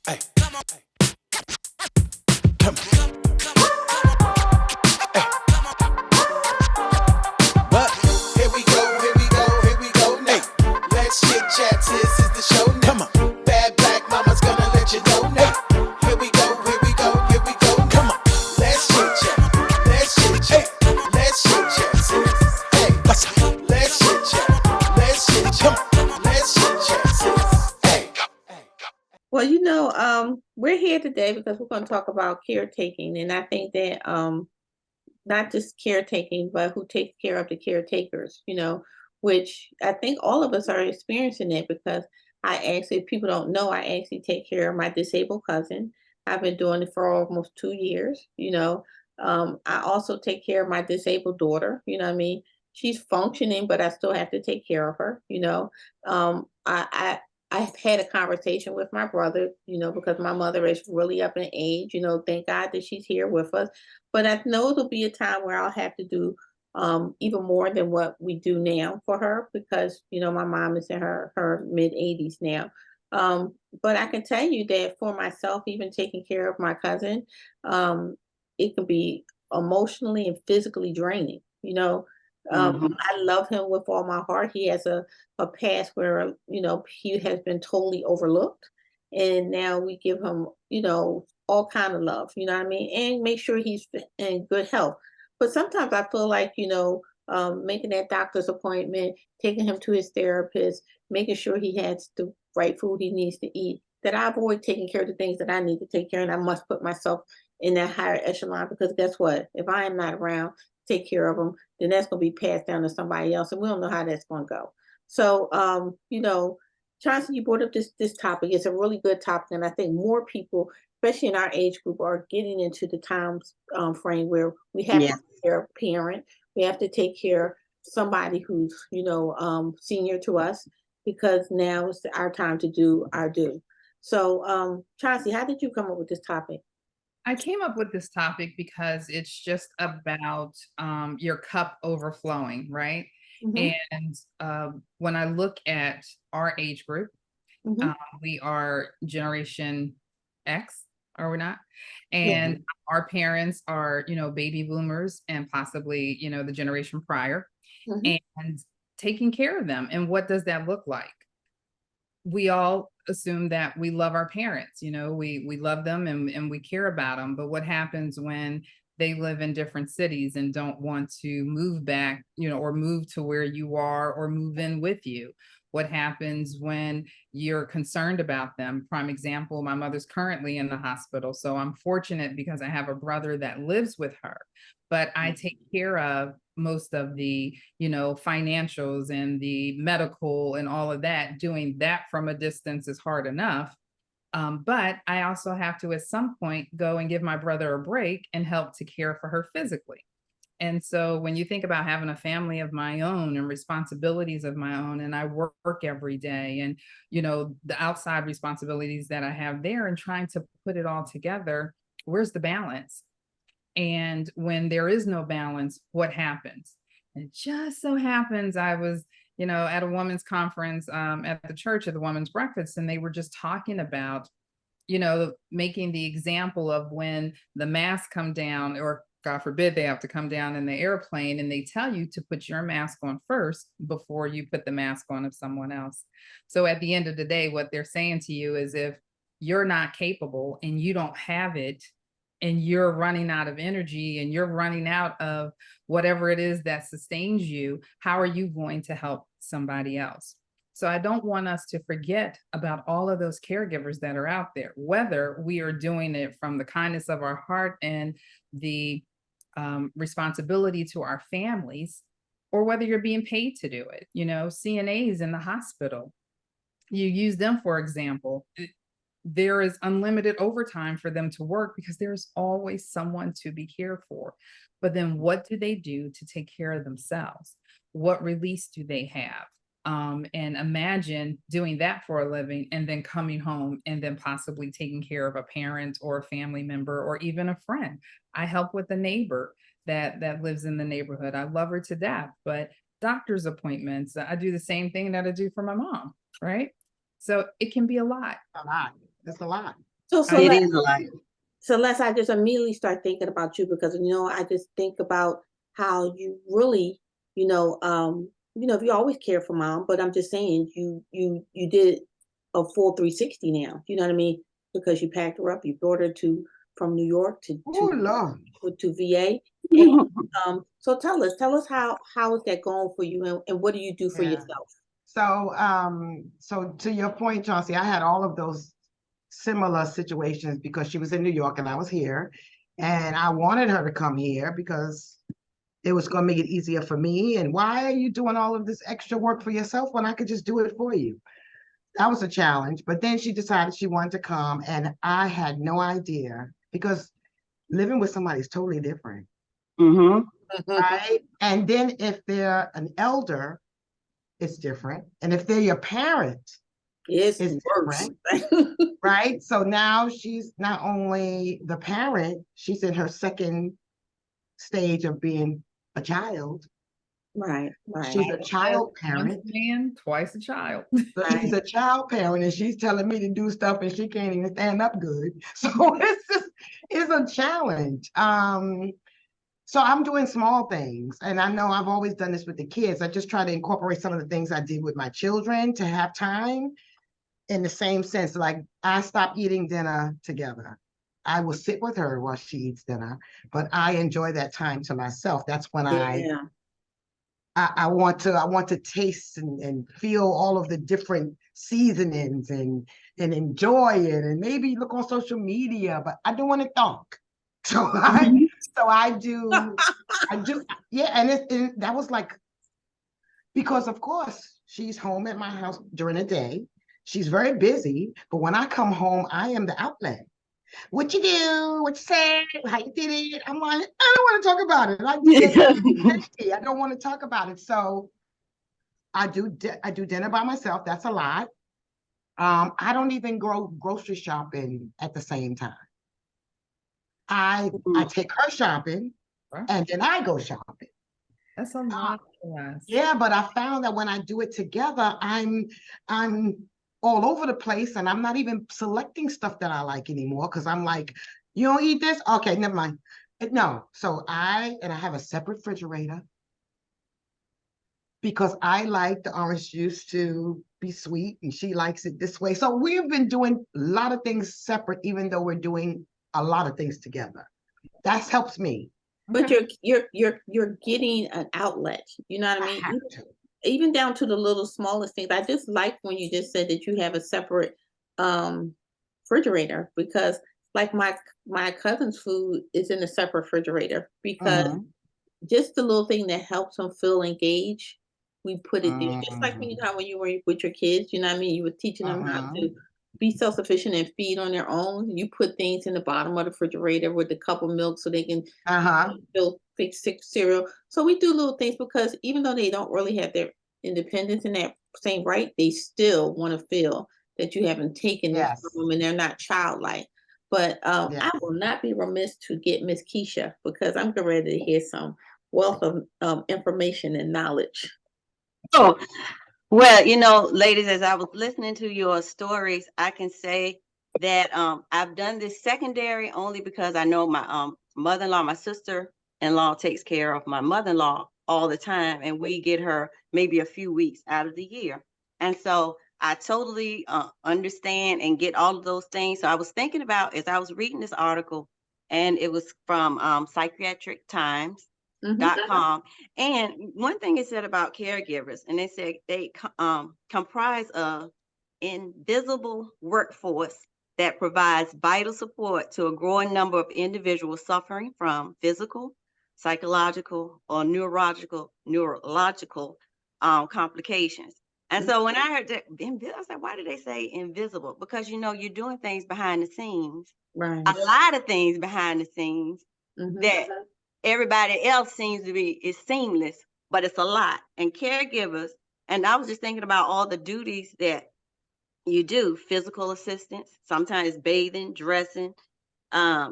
Hey, come on, come on. Hey, what? Here we go, here we go, here we go now. Hey, let's chit chat, this is the show now. Come on. Bad black mama's gonna let you know now. Here we go, here we go, here we go. Come on. Let's chit chat, let's chit chat, let's chit chat, sis. Hey, what's up? Let's chit chat, let's chit chat, let's chit chat, sis. Hey. Well, we're here today because we're going to talk about caretaking, and I think that not just caretaking, but who takes care of the caretakers. Which I think all of us are experiencing it because if people don't know, I actually take care of my disabled cousin. I've been doing it for almost 2 years. I also take care of my disabled daughter. What I mean, she's functioning, but I still have to take care of her. I've had a conversation with my brother, because my mother is really up in age. Thank God that she's here with us. But I know there'll be a time where I'll have to do even more than what we do now for her because my mom is in her mid 80s now. But I can tell you that for myself, even taking care of my cousin, um, it can be emotionally and physically draining. Mhm. I love him with all my heart. He has a past where he has been totally overlooked, and now we give him all kind of love. You know what I mean, and make sure he's in good health. But sometimes I feel like making that doctor's appointment, taking him to his therapist, making sure he has the right food he needs to eat. That I avoid taking care of the things that I need to take care of, and I must put myself in that higher echelon because guess what? If I am not around, to take care of them, then that's going to be passed down to somebody else, and we don't know how that's going to go. So, Chauncey, you brought up this topic. It's a really good topic, and I think more people, especially in our age group, are getting into the times frame where we have to Yeah. take care of a parent, we have to take care of somebody who's senior to us because now is our time to do our due. So, Chauncey, how did you come up with this topic? I came up with this topic because it's just about your cup overflowing, right? Hmm. And when I look at our age group, Hmm. we are Generation X, are we not? Yeah. And our parents are, baby boomers and possibly, the generation prior, Hmm. and taking care of them. And what does that look like? We all assume that we love our parents, we love them and we care about them. But what happens when they live in different cities and don't want to move back, or move to where you are or move in with you? What happens when you're concerned about them? Prime example, my mother's currently in the hospital, so I'm fortunate because I have a brother that lives with her, but I take care of most of the financials and the medical and all of that. Doing that from a distance is hard enough. But I also have to, at some point, go and give my brother a break and help to care for her physically. And so when you think about having a family of my own and responsibilities of my own, and I work every day, and the outside responsibilities that I have there, and trying to put it all together, where's the balance? And when there is no balance, what happens? And it just so happens I was, at a women's conference at the church at the women's breakfast, and they were just talking about, making the example of when the masks come down, or God forbid they have to come down in the airplane, and they tell you to put your mask on first before you put the mask on of someone else. So at the end of the day, what they're saying to you is, if you're not capable and you don't have it, and you're running out of energy and you're running out of whatever it is that sustains you, how are you going to help somebody else? So I don't want us to forget about all of those caregivers that are out there, whether we are doing it from the kindness of our heart and the responsibility to our families, or whether you're being paid to do it. CNAs in the hospital, you use them for example. There is unlimited overtime for them to work because there's always someone to be cared for. But then what do they do to take care of themselves? What release do they have? And imagine doing that for a living and then coming home and then possibly taking care of a parent or a family member or even a friend. I help with a neighbor that lives in the neighborhood. I love her to death, but doctor's appointments, I do the same thing that I do for my mom, right? So it can be a lot. A lot. It's a lot. So I- It is a lot. Celeste, I just immediately start thinking about you because I just think about how you really, if you always care for mom, but I'm just saying you did a full 360 now. You know what I mean? Because you packed her up, you brought her from New York Oh Lord. to VA. And so tell us how is that going for you, and what do you do for Yeah. yourself? So to your point, Chauncey, I had all of those similar situations because she was in New York and I was here, and I wanted her to come here because it was going to make it easier for me. And why are you doing all of this extra work for yourself when I could just do it for you? That was a challenge. But then she decided she wanted to come, and I had no idea because living with somebody is totally different, right? And then if they're an elder, it's different. And if they're your parent, It's it's worse. different, right? So now she's not only the parent, she's in her second stage of being a child. Right. She's a child Once parent. a man, twice a child. So she's a child parent, and she's telling me to do stuff and she can't even stand up good. So it's a challenge. So I'm doing small things, and I know I've always done this with the kids. I just try to incorporate some of the things I did with my children to have time in the same sense. Like I stopped eating dinner together. I will sit with her while she eats dinner, but I enjoy that time to myself. That's when Yeah. I want to taste and feel all of the different seasonings and enjoy it, and maybe look on social media, but I don't want to talk. So I do, yeah. And that was like, because of course she's home at my house during the day. She's very busy, but when I come home, I am the outlet. What you do, what you say, how you did it. I'm like, I don't want to talk about it. I don't want to talk about it. So I do dinner by myself. That's a lot. I don't even go grocery shopping at the same time. I take her shopping and then I go shopping. That's a lot for us. Yeah, but I found that when I do it together, I'm all over the place, and I'm not even selecting stuff that I like anymore because I'm like, you don't eat this? Okay, never mind. No. So I have a separate refrigerator because I like the orange juice to be sweet and she likes it this way. So we've been doing a lot of things separate, even though we're doing a lot of things together. That helps me. But you're getting an outlet. You know what I mean? I have to. Even down to the little smallest things. I just like when you just said that you have a separate refrigerator, because like my cousin's food is in a separate refrigerator because just the little thing that helps them feel engaged, we put it there. Just like when you were with your kids, you know what I mean? You were teaching them how to be self-sufficient and feed on their own. You put things in the bottom of the refrigerator with a cup of milk so they can fix cereal. So we do little things because even though they don't really have their independence in that same right, they still want to feel that you haven't taken this from them and they're not childlike. But I will not be remiss to get Miss Keisha, because I'm getting ready to hear some wealth of information and knowledge. Oh, well, ladies, as I was listening to your stories, I can say that I've done this secondary only because I know my mother-in-law, my sister-in-law takes care of my mother-in-law all the time, and we get her maybe a few weeks out of the year. And so I totally understand and get all of those things. So I was thinking about, as I was reading this article, and it was from Psychiatric Times. .com. And one thing it said about caregivers, and they said they comprise a invisible workforce that provides vital support to a growing number of individuals suffering from physical, psychological, or neurological complications. And so when I heard that, I said, why did they say invisible? Because you're doing things behind the scenes, Right. a lot of things behind the scenes that everybody else seems to be is seamless, but it's a lot. And caregivers, and I was just thinking about all the duties that you do: physical assistance, sometimes bathing, dressing,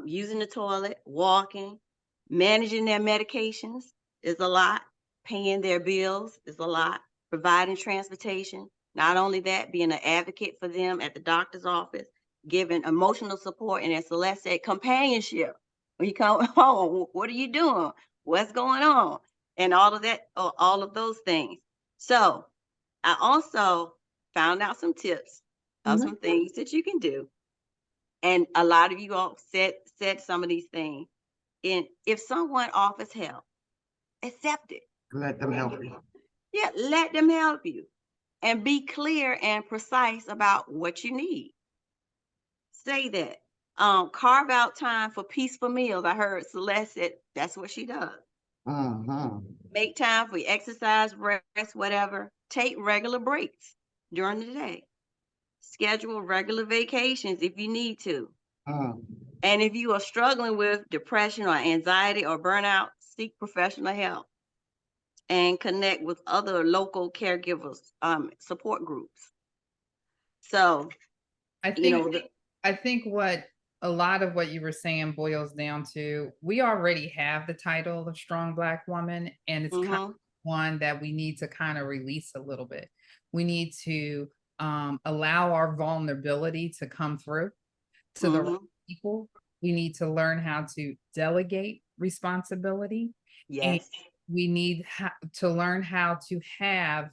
using the toilet, walking, managing their medications is a lot, paying their bills is a lot, providing transportation. Not only that, being an advocate for them at the doctor's office, giving emotional support, and as Celeste said, companionship. When you come home, what are you doing? What's going on? And all of that, all of those things. So I also found out some tips of Mhm. some things that you can do. And a lot of you all said some of these things. And if someone offers help, accept it. Let them help you. Yeah, let them help you. And be clear and precise about what you need. Say that. Carve out time for peaceful meals. I heard Celeste said that's what she does. Make time for exercise, rest, whatever. Take regular breaks during the day. Schedule regular vacations if you need to. And if you are struggling with depression or anxiety or burnout, seek professional help and connect with other local caregivers, support groups. So, I you know, think I think what a lot of what you were saying boils down to, we already have the title of strong Black woman, and it's kind of one that we need to kind of release a little bit. We need to allow our vulnerability to come through to the right people. We need to learn how to delegate responsibility. And yes. we need to learn how to have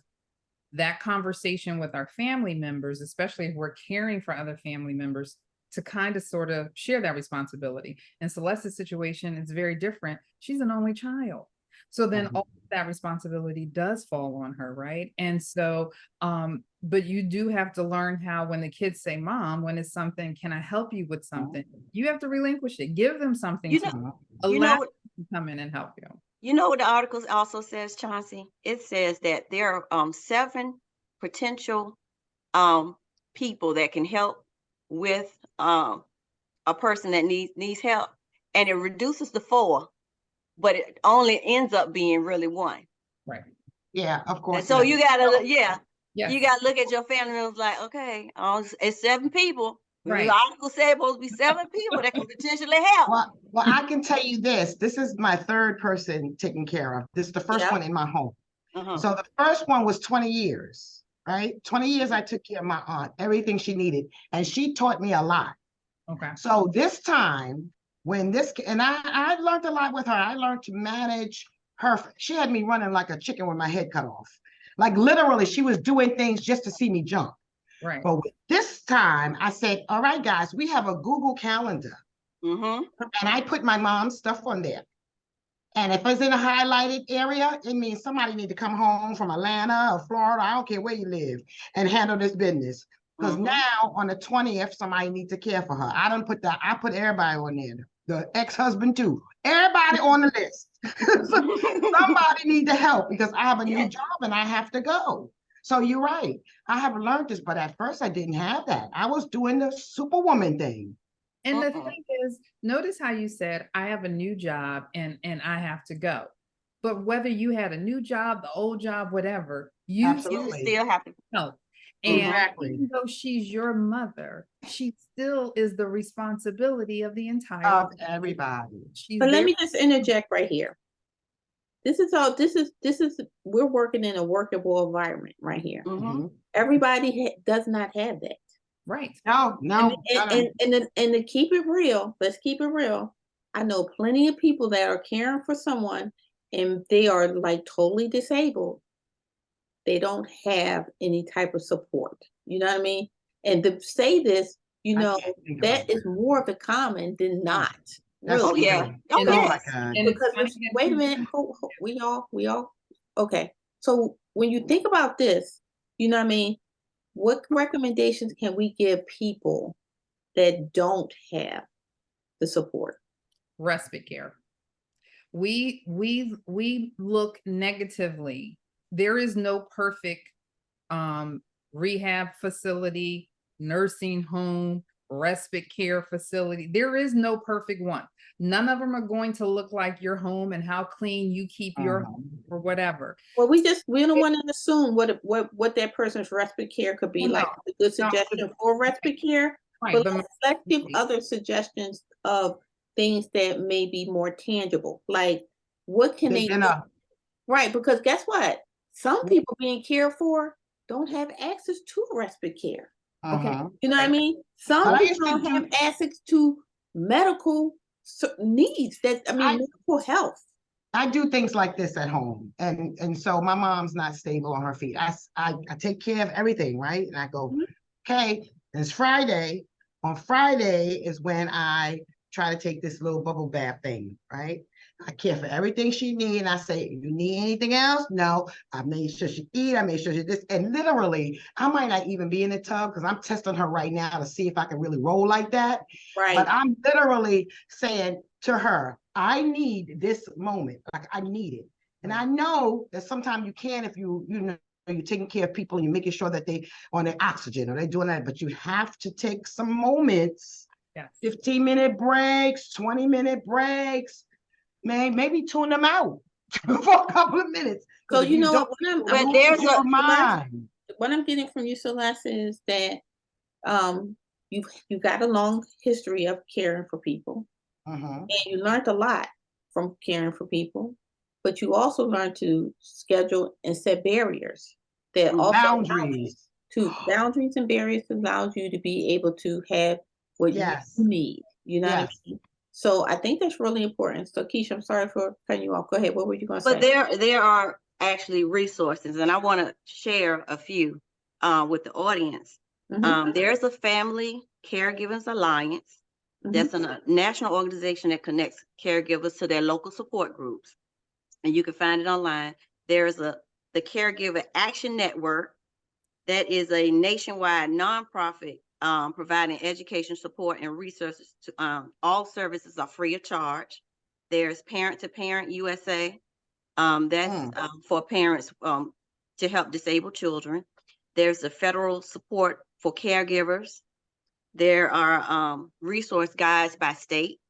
that conversation with our family members, especially if we're caring for other family members, to kind of sort of share that responsibility. In Celeste's situation, it's very different. She's an only child. So then all that responsibility does fall on her, right? And so, but you do have to learn how, when the kids say, Mom, when it's something, can I help you with something? You have to relinquish it. Give them something You to know, allow them to come in and help you. you know what the article also says, Chauncey? It says that there are 7 potential people that can help with a person that needs help, and it reduces to 4, but it only ends up being really 1. Right. Yeah, of course. And so you gotta, Yes. you gotta look at your family members like, okay, it's 7 people. Right. The article said supposed to be 7 people that can potentially help. Well, I can tell you this. This is my 3rd person taken care of. This is the first one in my home. So the first one was 20 years, right? 20 years I took care of my aunt, everything she needed, and she taught me a lot. Okay. So this time, when this, and I learned a lot with her. I learned to manage her. She had me running like a chicken with my head cut off. Like literally, she was doing things just to see me jump. Right. But this time, I said, all right, guys, we have a Google Calendar. And I put my mom's stuff on there. And if it's in a highlighted area, it means somebody need to come home from Atlanta or Florida, I don't care where you live, and handle this business. Because now on the 20th, somebody needs to care for her. I put everybody on there, the ex-husband too. Everybody on the list. Somebody need to help because I have a new job and I have to go. So you're right. I have learned this, but at first I didn't have that. I was doing the superwoman thing. And the thing is, notice how you said, I have a new job and I have to go. But whether you had a new job, the old job, whatever, you still have to help. And Exactly. even though she's your mother, she still is the responsibility of the entire Of everybody. She's But let there. me just interject right here. This is we're working in a workable environment right here. Everybody does not have that. Right. No. And to keep it real, let's keep it real. I know plenty of people that are caring for someone and they are like totally disabled. They don't have any type of support. You know what I mean? And to say this, you know, that is more of the common than not. Really. Because wait a minute, we all okay. So when you think about this, you know what I mean? What recommendations can we give people that don't have the support? Respite care. We look negatively. There is no perfect rehab facility, nursing home, respite care facility. There is no perfect one. None of them are going to look like your home and how clean you keep your home or whatever. Well, we don't want to assume what that person's respite care could be like. A good suggestion for respite care, right, but let's give other suggestions of things that may be more tangible. Like what can they do? Right, because guess what? Some people being cared for don't have access to respite care. Uh-huh. You know what I mean? Some But I people used to don't do, have access to medical needs I, medical health. I do things like this at home. And so my mom's not stable on her feet. I take care of everything, right? And I go, Mhm. okay, it's Friday. On Friday is when I try to take this little bubble bath thing, right? I care for everything she needs. And I say, you need anything else? No. I made sure she eat. I made sure she this. And literally, I might not even be in the tub because I'm testing her right now to see if I can really roll like that. Right. But I'm literally saying to her, I need this moment. Like I need it. And I know that sometimes you can if you know you're taking care of people and you're making sure that they on their oxygen or they're doing that, but you have to take some moments, Yes. 15-minute breaks, 20-minute breaks, man, maybe tune them out for a couple of minutes. So Because if you you know don't, what But lose there's your a- mind. what I'm getting from you, Celeste, is that um you got a long history of caring for people, Mhm. and you learned a lot from caring for people, but you also learned to schedule and set barriers that And also boundaries. boundaries and barriers allows you to be able to have what Yes. you need. You know what I Yes. mean? So I think that's really important. So Keisha, I'm sorry for cutting you off. Go ahead. What were you going to But say? there are actually resources, and I want to share a few with the audience. Mhm, There's a Family Caregivers Alliance. mhm. That's a national organization that connects caregivers to their local support groups, and you can find it online. There's the Caregiver Action Network. That is a nationwide nonprofit providing education, support, and resources to all services are free of charge. There's Parent to Parent USA. That's Mm. for parents to help disabled children. There's the federal support for caregivers. There are resource guides by state.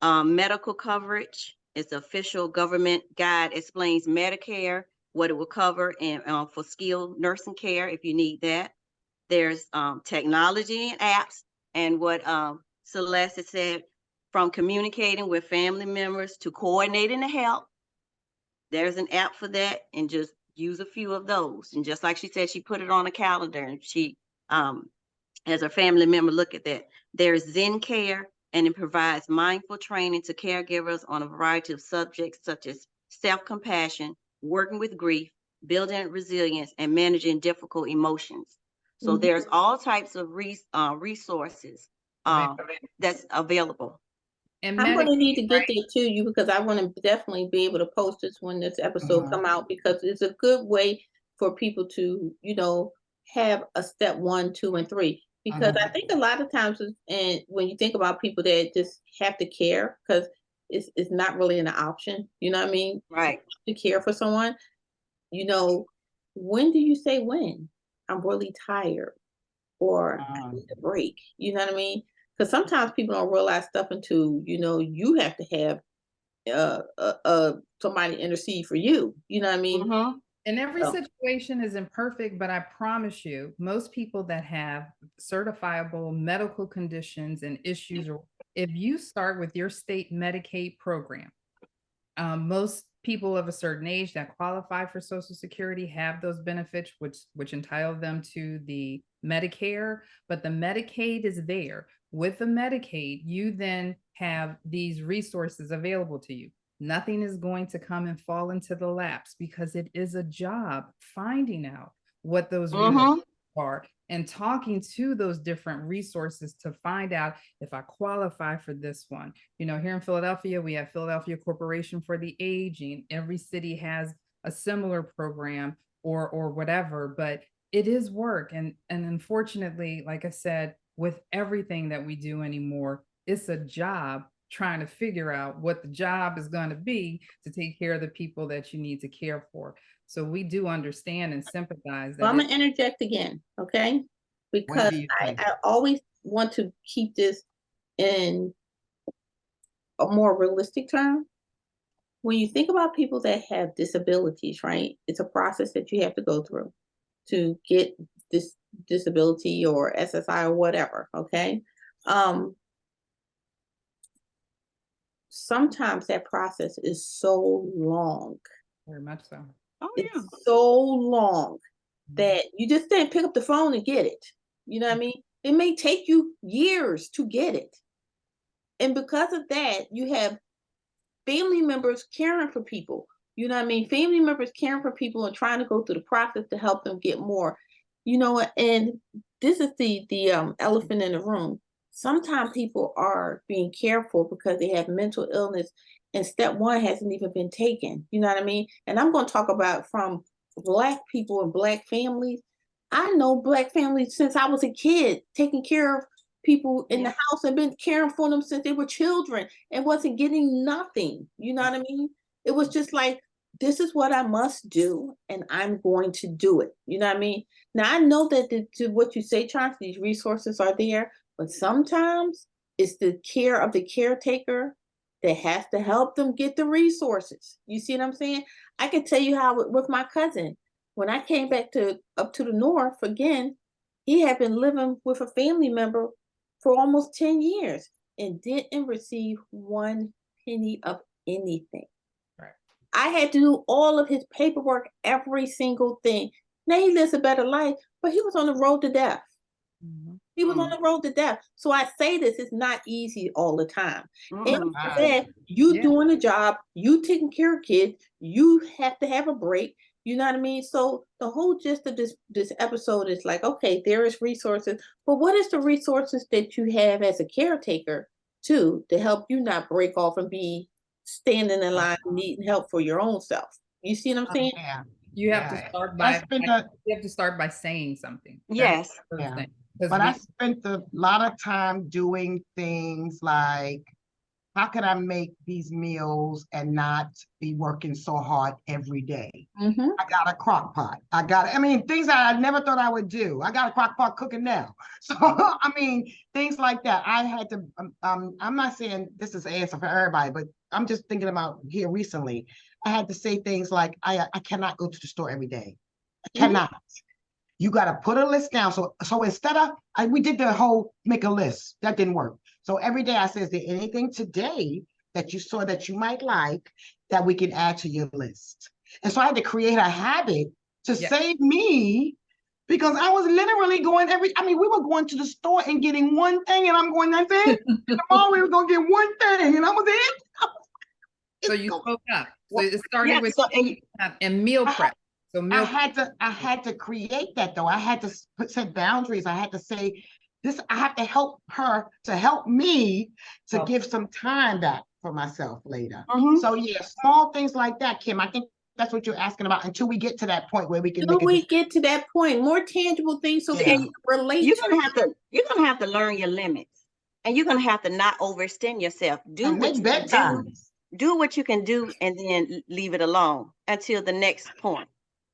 Medical coverage is the official government guide, explains Medicare, what it will cover, and for skilled nursing care if you need that. There's technology and apps, and what Celeste said, from communicating with family members to coordinating the help. There's an app for that, and just use a few of those. And just like she said, she put it on a calendar, and she as a family member look at that. There's Zen Care, and it provides mindful training to caregivers on a variety of subjects such as self-compassion, working with grief, building resilience, and managing difficult emotions. So Mhm. there's all types of resources that's available. And I'm going to need to Medicaid, get right? there to you because I want to definitely be able to post this when this episode Mhm. come out, because it's a good way for people to, have a step 1, 2, and 3. Because I think a lot of times, and when you think about people that just have to care, because it's not really an option. You know what I mean? Right. To care for someone. You know, when do you say when? I'm really tired, or I need a break. You know what I mean? Because sometimes people don't realize stuff until you have to have somebody intercede for you. You know what I mean? Mm-hmm. And every So, situation is imperfect, but I promise you, most people that have certifiable medical conditions and issues, or if you start with your state Medicaid program, most people of a certain age that qualify for Social Security have those benefits, which entitle them to the Medicare. But the Medicaid is there. With the Medicaid, you then have these resources available to you. Nothing is going to come and fall into the laps because it is a job finding out what those resources are and talking to those different resources to find out if I qualify for this one. Here in Philadelphia, we have Philadelphia Corporation for the Aging. Every city has a similar program or whatever, but it is work. And unfortunately, like I said, with everything that we do anymore, it's a job trying to figure out what the job is going to be to take care of the people that you need to care for. So we do understand and sympathize so that I'm gonna interject again, okay? What Because do you I, think? I always want to keep this in a more realistic term. When you think about people that have disabilities, right? It's a process that you have to go through to get this disability or SSI or whatever, okay? Um, Sometimes that process is so long. very much so. Oh It's yeah. so long that you just didn't pick up the phone and get it. You know what I mean? It may take you years to get it. And because of that, you have family members caring for people. You know what I mean? Family members caring for people and trying to go through the process to help them get more. You know what? And this is the elephant in the room. Sometimes people are being careful because they have mental illness and step one hasn't even been taken. You know what I mean? And I'm going to talk about from Black people and Black families. I know Black families since I was a kid, taking care of people in the house and been caring for them since they were children and wasn't getting nothing. You know what I mean? It was just like, this is what I must do, and I'm going to do it. You know what I mean? Now I know that to what you say, Chauncey, these resources are there, but sometimes it's the care of the caretaker that has to help them get the resources. You see what I'm saying? I can tell you how with my cousin, when I came back up to the north again, he had been living with a family member for almost 10 years and didn't receive 1 penny of anything. Right. I had to do all of his paperwork, every single thing. Now he lives a better life, but he was on the road to death. He was on the road to death. So I say this, it's not easy all the time. And for that, you doing a job, you taking care of kids, you have to have a break. You know what I mean? So the whole gist of this episode is like, okay, there is resources, but what is the resources that you have as a caretaker too to help you not break off and be standing in line needing help for your own self? You see what I'm saying? Yeah. You have to start by you have to start by saying something. Yes. That's the first Yeah. thing. 'Cause But I spent a lot of time doing things like, how can I make these meals and not be working so hard every day? Mm-hmm. I got a crock pot. I mean, things that I never thought I would do. I got a crock pot cooking now. So, I mean, things like that. I had to, I'm not saying this is an answer for everybody, but I'm just thinking about here recently. I had to say things like, I cannot go to the store every day. I cannot. You got to put a list down. So instead of, we did the whole make a list. That didn't work. So every day I say, is there anything today that you saw that you might like that we can add to your list? And so I had to create a habit to save me, because I was literally going we were going to the store and getting one thing, and I'm going, that's it. Tomorrow we were going to get one thing, and I was it. So you spoke up. So it started with and meal prep. So I had to create that though. I had to set boundaries. I had to say this. I have to help her to help me to give some time back for myself later. So yeah, small things like that, Kim. I think that's what you're asking about. Until we get to that point where we can. Until we get to that point, more tangible things so we can relate. You're gonna have to learn your limits, and you're gonna have to not overextend yourself. Do what you can do. Do what you can do, and then leave it alone until the next point.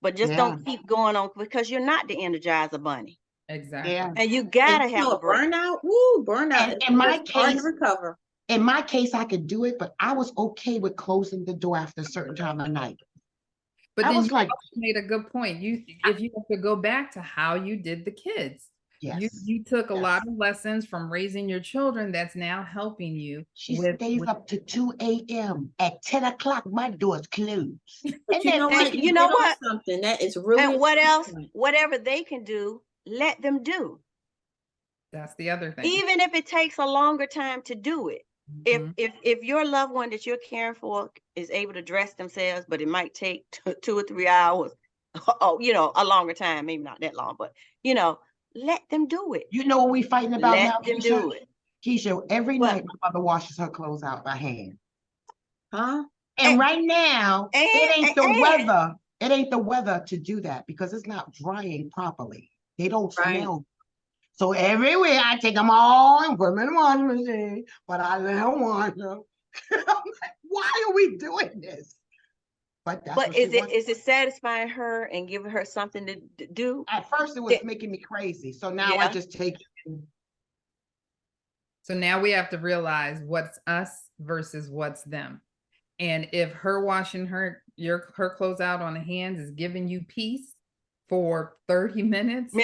But just don't keep going on, because you're not the Energizer Bunny. Exactly. And you gotta have a break. Burnout. Woo, burnout. In my case, recover. In my case, I could do it, but I was okay with closing the door after a certain time of night. But then you made a good point. If you have to go back to how you did the kids. You took a lot of lessons from raising your children that's now helping you. She stays up to 2 a.m. At 10 o'clock, my door's closed. But you know what? You know what? Something that is really. And what else? Whatever they can do, let them do. That's the other thing. Even if it takes a longer time to do it. If your loved one that you're caring for is able to dress themselves, but it might take 2 or 3 hours, a longer time, maybe not that long, but let them do it. You know what we fighting about now, Let them do it. Keisha, every night my mother washes her clothes out by hand. Huh? And right now, it ain't the weather. It ain't the weather to do that because it's not drying properly. They don't smell. So every week I take them all and put them in the washing machine, but I let her wash them. I'm like, why are we doing this? But is it satisfying her and giving her something to do? At first, it was making me crazy. So now I just take it. So now we have to realize what's us versus what's them. And if her washing her clothes out on the hands is giving you peace for 30 minutes,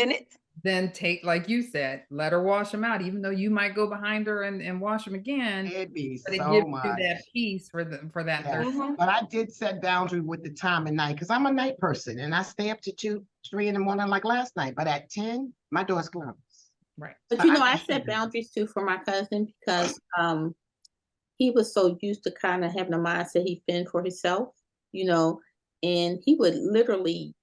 then take, like you said, let her wash them out, even though you might go behind her and wash them again. It'd be but so it gives much. you that peace for that 30 minutes. But I did set boundary with the time of night because I'm a night person and I stay up to 2, 3 in the morning like last night. But at 10, my door's closed. Right. But So you know, I understand set that. boundaries too for my cousin because he was so used to kind of having a mindset he fend for himself, you know, and he would literally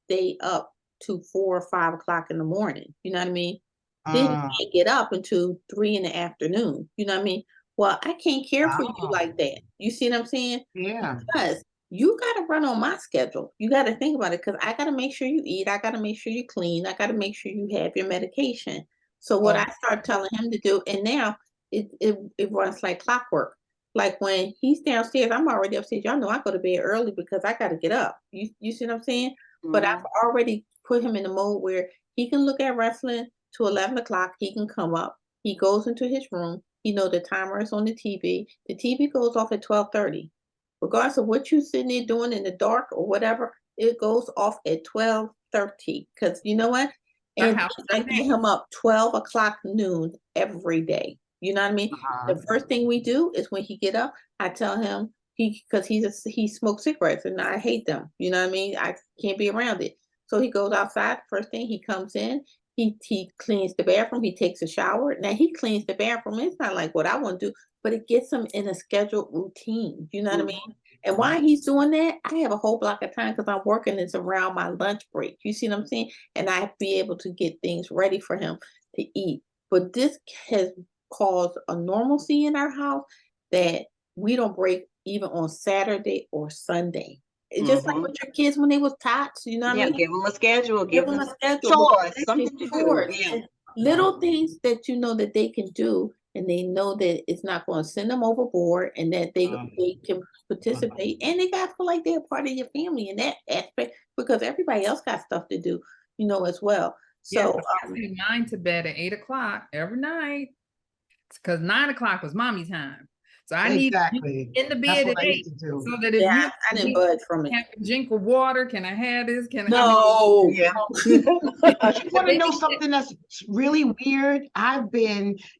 stay up to 4 or 5 o'clock in the morning. You know what I mean? Then he Uh, can't get up until 3 in the afternoon. You know what I mean? Well, I can't care for you wow. like that. You see what I'm saying? Yeah. Because you got to run on my schedule. You got to think about it because I got to make sure you eat. I got to make sure you clean. I got to make sure you have your medication. So what Oh, I start telling him to do, and now it runs like clockwork. Like when he's downstairs, I'm already upstairs. Y'all know I go to bed early because I got to get up. You see what I'm saying? But I've Mhm. already put him in the mode where he can look at wrestling to 11 o'clock. He can come up. He goes into his room. You know the timer is on the TV. The TV goes off at 12:30. Regardless of what you sitting there doing in the dark or whatever, it goes off at 12:30. Because you know what? Our And house I does get that. him up 12 o'clock noon every day. You know what I mean? uh-huh. The first thing we do is when he get up, I tell him because he smokes cigarettes and I hate them. You know what I mean? I can't be around it. So he goes outside. First thing he comes in, he cleans the bathroom. He takes a shower. Now he cleans the bathroom. It's not like what I want to do, but it gets him in a scheduled routine. You know what I mean? Mhm. And while he's doing that, I have a whole block of time because I'm working. It's around my lunch break. You see what I'm saying? And I be able to get things ready for him to eat. But this has caused a normalcy in our house that we don't break even on Saturday or Sunday. It's just like Mhm. with your kids when they was tots, you know what I Yeah, mean? give them a schedule, Give give them them a schedule because chores, that's their something to do. chores Yeah. and little things that you know that they can do and they know that it's not going to send them overboard and that they can participate and they got to feel like they're part of your family in that aspect because everybody else got stuff to do, you know, as well. Yes, So I send mine to bed at 8 o'clock every night because 9 o'clock was mommy time. So I need you Exactly. in the That's bed what at I used 8 to do. so that if yeah, you I didn't need budge from it. have a drink of water, can I have this? I mean, No. Yeah. But you want to know baby- something that's really weird?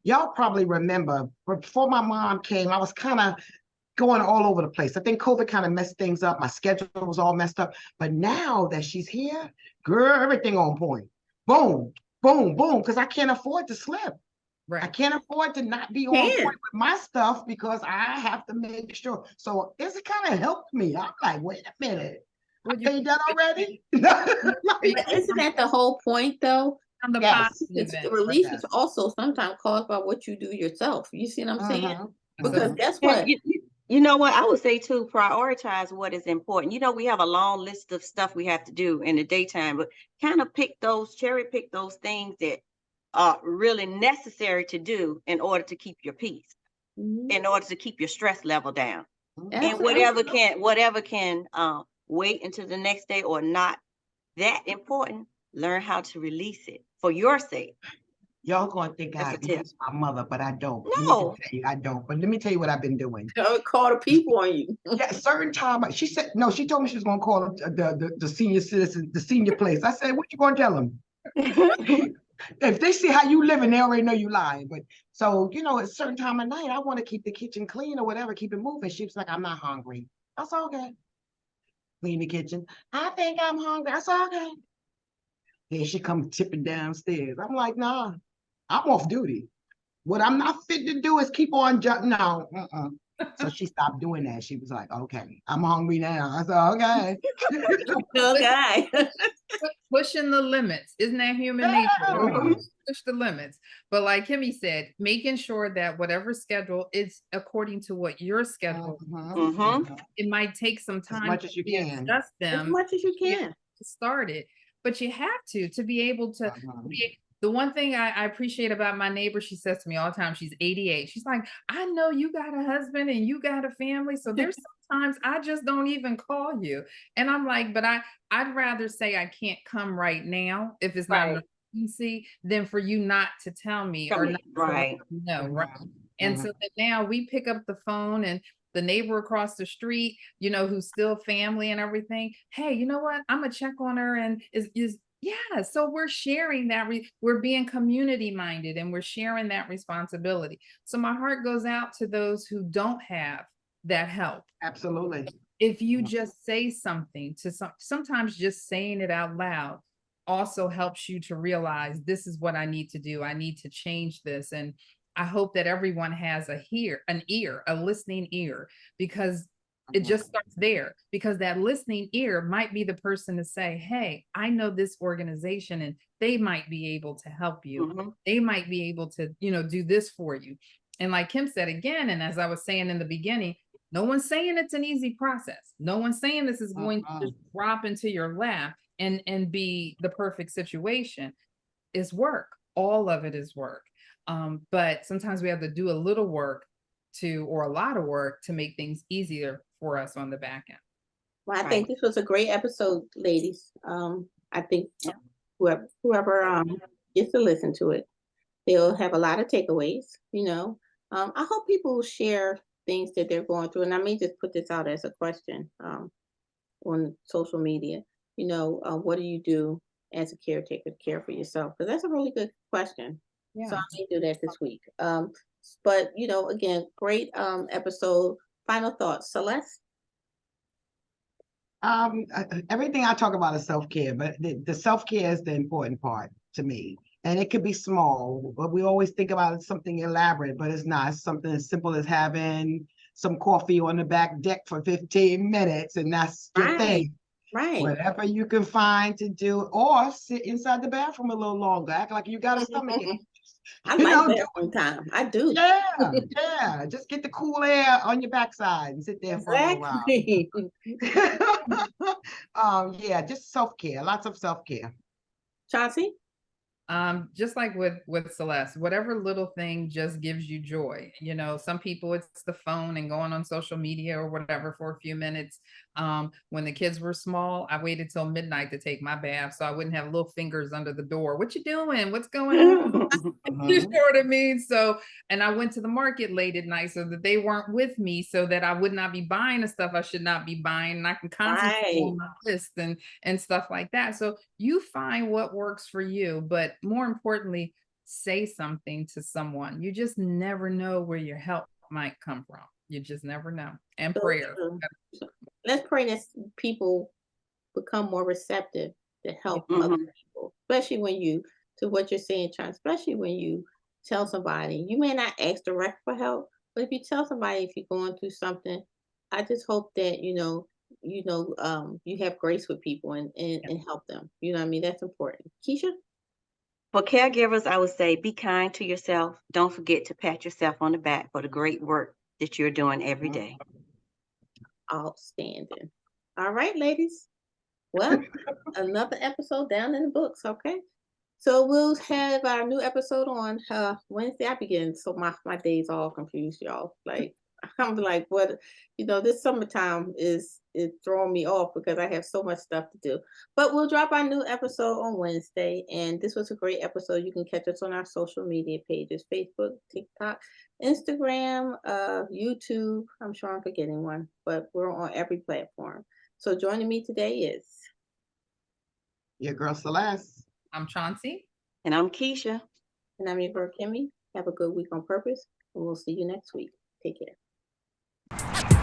Y'all probably remember, before my mom came, I was kind of going all over the place. I think COVID kind of messed things up. My schedule was all messed up. But now that she's here, girl, everything on point. Boom, boom, boom, because I can't afford to slip. I right. can't afford to not be on Can. point with my stuff because I have to make sure. So this kind of helped me. I'm like, wait a minute. I Well, you paid that already? But isn't that the whole point though? on the Yes. positive The end. release Yes. is also sometimes caused by what you do yourself. You see what I'm saying? Mhm, Because mhm. guess And what? you know what? I would say too, prioritize what is important. You know, we have a long list of stuff we have to do in the daytime, but kind of cherry pick those things that are really necessary to do in order to keep your peace, Mhm. in order to keep your stress level down. And Absolutely. whatever can wait until the next day or not that important, learn how to release it for your sake. Y'all gonna think That's I a tip. miss my mother, but I don't. Let me No. just tell you, I don't. But let me tell you what I've been doing. Call the people on you. Yeah, certain time. She said no. She told me she was gonna call the senior citizen, the senior place. I said, what you gonna tell them? If they see how you living, they already know you lying. But so at a certain time of night, I want to keep the kitchen clean or whatever, keep it moving. She was like, I'm not hungry. That's okay. Clean the kitchen. I think I'm hungry. That's okay. Then she come tipping downstairs. I'm like, nah, I'm off duty. What I'm not fit to do is keep on jumping. No. So she stopped doing that. She was like, okay, I'm hungry now. I said, okay. Okay. Pushing the limits. Isn't that human nature? We Yeah. push the limits. But like Kimmy said, making sure that whatever schedule is according to what your schedule, it might take some As time much to as you can. readjust As them much as you can. to start it. But you have to be able to the one thing I appreciate about my neighbor, she says to me all the time, she's 88. She's like, I know you got a husband and you got a family. So there's sometimes I just don't even call you. And I'm like, but I'd rather say I can't come right now if it's not an Right. emergency than for you not to tell me or not to let Right. me know, right? And so that now we pick up the phone and the neighbor across the street, who's still family and everything. Hey, you know what? I'm gonna check on her and yeah. So we're sharing that we're being community minded and we're sharing that responsibility. So my heart goes out to those who don't have that help. Absolutely. If you just say something to sometimes just saying it out loud also helps you to realize this is what I need to do. I need to change this. And I hope that everyone has an ear, a listening ear, because it just starts there, because that listening ear might be the person to say, hey, I know this organization and they might be able to help you. Mhm. They might be able to, do this for you. And like Kim said again, and as I was saying in the beginning, no one's saying it's an easy process. No one's saying this is going to just drop into your lap and be the perfect situation. It's work. All of it is work. But sometimes we have to do a little work or a lot of work to make things easier for us on the back end. Well, I Right. think this was a great episode, ladies. I think whoever gets to listen to it, they'll have a lot of takeaways. I hope people will share things that they're going through, and I may just put this out as a question on social media. What do you do as a caretaker to care for yourself? Because that's a really good question. So I may do that this week. But again, great episode. Final thoughts, Celeste? Everything I talk about is self-care, but the self-care is the important part to me. And it could be small, but we always think about it something elaborate, but it's not. It's something as simple as having some coffee on the back deck for 15 minutes, and that's your Right. thing. Right. Whatever you can find to do, or sit inside the bathroom a little longer, act like you got a stomach ache. I You like know, that one time. I do. yeah, just get the cool air on your backside and sit there for a little while. Exactly. Yeah, just self-care, lots of self-care. Chauncey? Just like with Celeste, whatever little thing just gives you joy. Some people it's the phone and going on social media or whatever for a few minutes. When the kids were small, I waited till midnight to take my bath so I wouldn't have little fingers under the door. What you doing? What's going on? You know what I mean? So, and I went to the market late at night so that they weren't with me, so that I would not be buying the stuff I should not be buying, and I can concentrate on my list and stuff like that. So you find what works for you, but more importantly, say something to someone. You just never know where your help might come from. You just never know. And So prayer. true. Let's pray that people become more receptive to help other people, especially to what you're saying, Chauncey, especially when you tell somebody. You may not ask direct for help, but if you tell somebody if you're going through something, I just hope that you have grace with people and help them. You know what I mean? That's important. Keisha? For caregivers, I would say be kind to yourself. Don't forget to pat yourself on the back for the great work that you're doing every day. Outstanding. All right, ladies. Well, another episode down in the books. Okay. So we'll have our new episode on Wednesday. I begin, so my days all confused, y'all. Like I'm like, what? This summertime is throwing me off because I have so much stuff to do. But we'll drop our new episode on Wednesday, and this was a great episode. You can catch us on our social media pages: Facebook, TikTok, Instagram, YouTube. I'm sure I'm forgetting one, but we're on every platform. So joining me today is Your girl Celeste. I'm Chauncey. And I'm Keisha. And I'm your girl, Kimmy. Have a good week on purpose, and we'll see you next week. Take care.